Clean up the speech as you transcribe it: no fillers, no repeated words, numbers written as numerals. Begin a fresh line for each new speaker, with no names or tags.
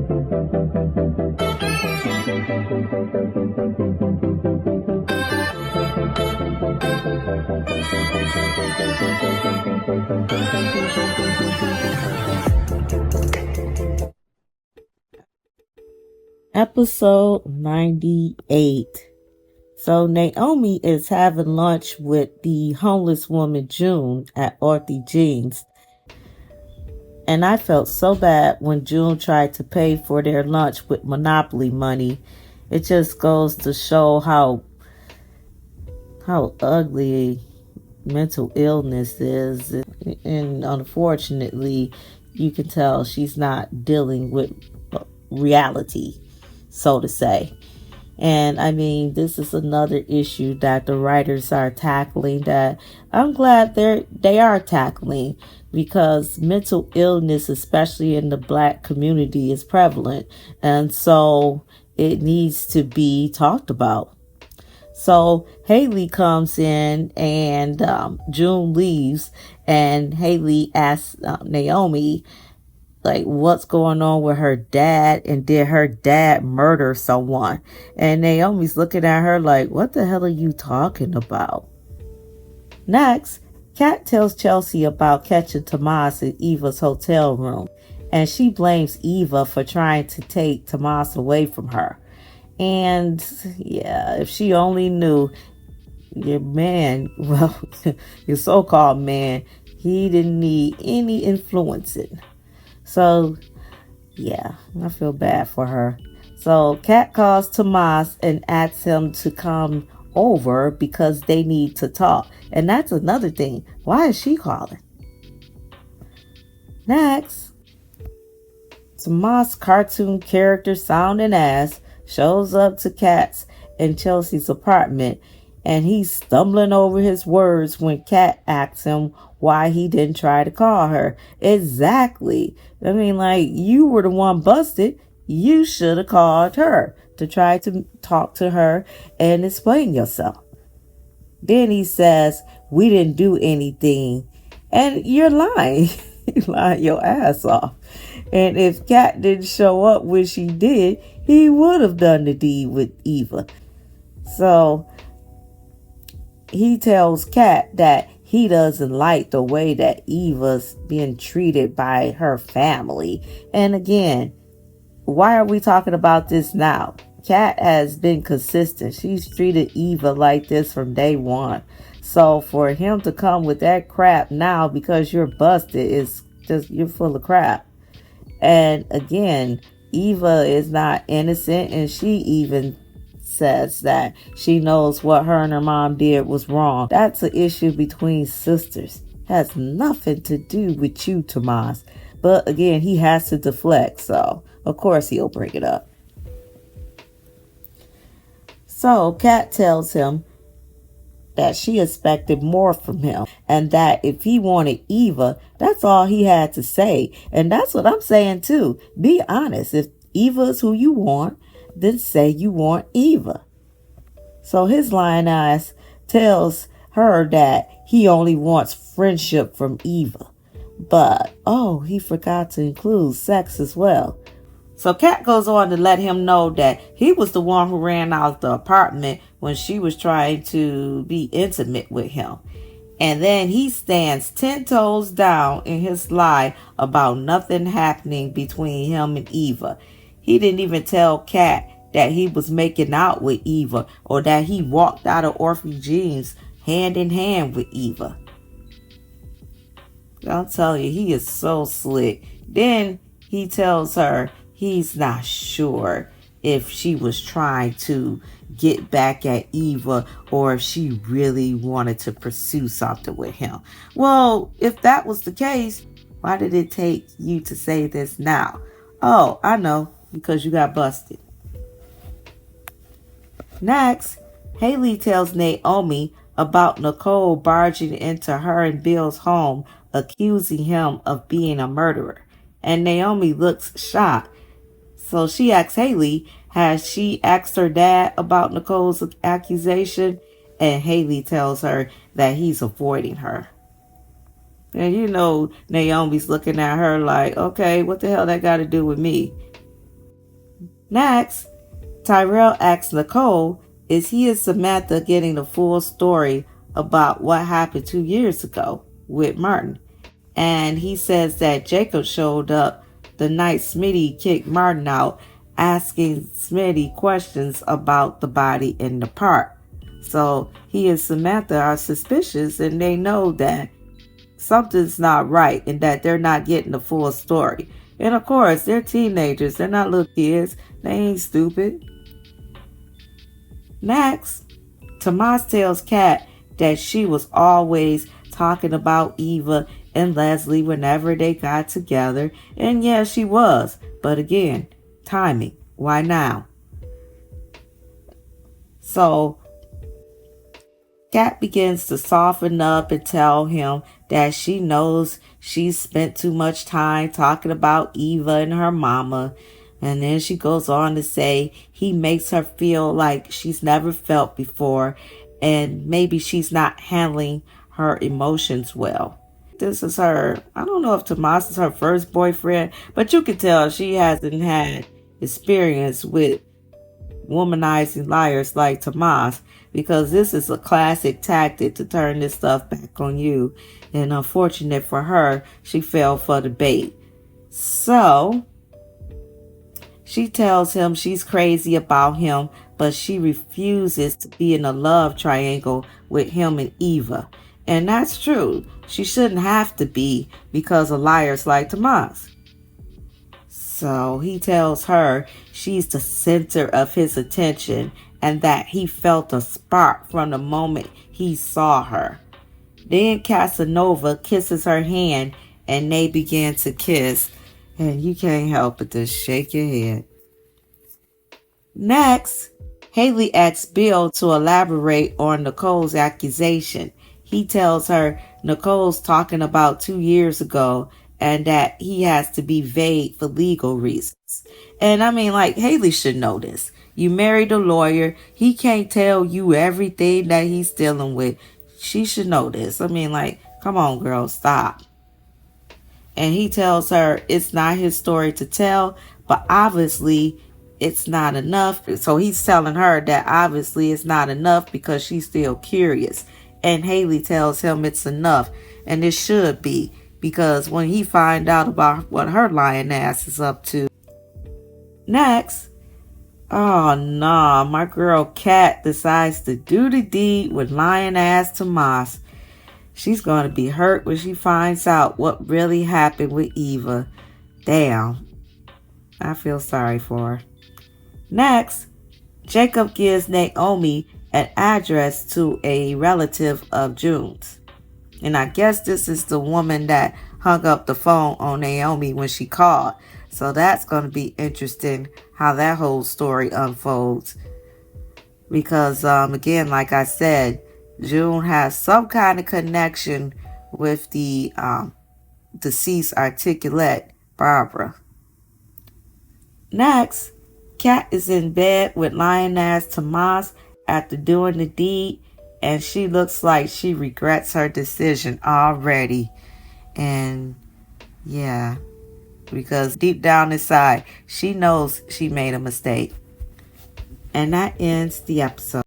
Episode 98. So Naomi is having lunch with the homeless woman June at Auntie Jean's. And I felt so bad when June tried to pay for their lunch with Monopoly money. It just goes to show how ugly mental illness is. And unfortunately, you can tell she's not dealing with reality, so to say. And I mean, this is another issue that the writers are tackling that I'm glad they are tackling, because mental illness, especially in the Black community, is prevalent. And so it needs to be talked about. So Haley comes in and June leaves, and Haley asks Naomi, like, what's going on with her dad, and did her dad murder someone? And Naomi's looking at her like, what the hell are you talking about? Next, Kat tells Chelsea about catching Tomas in Eva's hotel room, and she blames Eva for trying to take Tomas away from her. And yeah, if she only knew, your man, well, your so-called man, he didn't need any influencing. So yeah, I feel bad for her. So Kat calls Tomas and asks him to come over because they need to talk. And that's another thing. Why is she calling? Next, Tomas' cartoon character sounding ass shows up to Kat's and Chelsea's apartment, and he's stumbling over his words when Kat asks him why he didn't try to call her. Exactly. I mean, like, you were the one busted. You should have called her to try to talk to her and explain yourself. Then he says, we didn't do anything. And you're lying. You're lying your ass off. And if Kat didn't show up when she did, he would have done the deed with Eva. So he tells Kat that he doesn't like the way that Eva's being treated by her family. And again, why are we talking about this now? Kat has been consistent. She's treated Eva like this from day one. So for him to come with that crap now because you're busted is just, you're full of crap. And again, Eva is not innocent, and she even says that she knows what her and her mom did was wrong. That's an issue between sisters. Has nothing to do with you, Tomas. But again, he has to deflect, so of course he'll bring it up. So Kat tells him that she expected more from him, and that if he wanted Eva, that's all he had to say. And that's what I'm saying too. Be honest. If Eva is who you want, then say you want Eva. So his lying ass tells her that he only wants friendship from Eva. But, he forgot to include sex as well. So Kat goes on to let him know that he was the one who ran out the apartment when she was trying to be intimate with him. And then he stands 10 toes down in his lie about nothing happening between him and Eva. He didn't even tell Kat that he was making out with Eva, or that he walked out of Auntie Jean's hand in hand with Eva. I'll tell you, he is so slick. Then he tells her he's not sure if she was trying to get back at Eva or if she really wanted to pursue something with him. Well, if that was the case, why did it take you to say this now? Oh, I know, because you got busted. Next, Haley tells Naomi about Nicole barging into her and Bill's home, accusing him of being a murderer. And Naomi looks shocked. So she asks Haley, has she asked her dad about Nicole's accusation? And Haley tells her that he's avoiding her. And Naomi's looking at her like, okay, what the hell that got to do with me? Next, Tyrell asks Nicole, is he and Samantha getting the full story about what happened 2 years ago with Martin? And he says that Jacob showed up the night Smitty kicked Martin out, asking Smitty questions about the body in the park. So he and Samantha are suspicious, and they know that something's not right and that they're not getting the full story. And of course, they're teenagers. They're not little kids. They ain't stupid. Next, Tomas tells Kat that she was always talking about Eva and Leslie whenever they got together. And yeah, she was. But again, timing. Why now? So Kat begins to soften up and tell him that she knows she's spent too much time talking about Eva and her mama. And then she goes on to say he makes her feel like she's never felt before, and maybe she's not handling her emotions well. This is her, I don't know if Tomas is her first boyfriend, but you can tell she hasn't had experience with womanizing liars like Tomas, because this is a classic tactic to turn this stuff back on you. And unfortunate for her, she fell for the bait. So she tells him she's crazy about him, but she refuses to be in a love triangle with him and Eva. And that's true. She shouldn't have to be because of liars like Tomas. So he tells her she's the center of his attention and that he felt a spark from the moment he saw her. Then Casanova kisses her hand and they begin to kiss. And you can't help but to shake your head. Next, Haley asks Bill to elaborate on Nicole's accusation. He tells her Nicole's talking about 2 years ago and that he has to be vague for legal reasons. And I mean, like, Haley should know this. You married a lawyer. He can't tell you everything that he's dealing with. She should know this. I mean, like, come on, girl, stop. And he tells her it's not his story to tell, but obviously it's not enough. So he's telling her that obviously it's not enough because she's still curious. And Haley tells him it's enough, and it should be, because when he find out about what her lying ass is up to. Next, oh nah, my girl Kat decides to do the deed with lying ass Tomas. She's going to be hurt when she finds out what really happened with Eva. Damn. I feel sorry for her. Next, Jacob gives Naomi an address to a relative of June's. And I guess this is the woman that hung up the phone on Naomi when she called. So that's going to be interesting how that whole story unfolds. Because, again, like I said, June has some kind of connection with the deceased articulate, Barbara. Next, Kat is in bed with lying ass Tomas after doing the deed, and she looks like she regrets her decision already. And yeah, because deep down inside, she knows she made a mistake. And that ends the episode.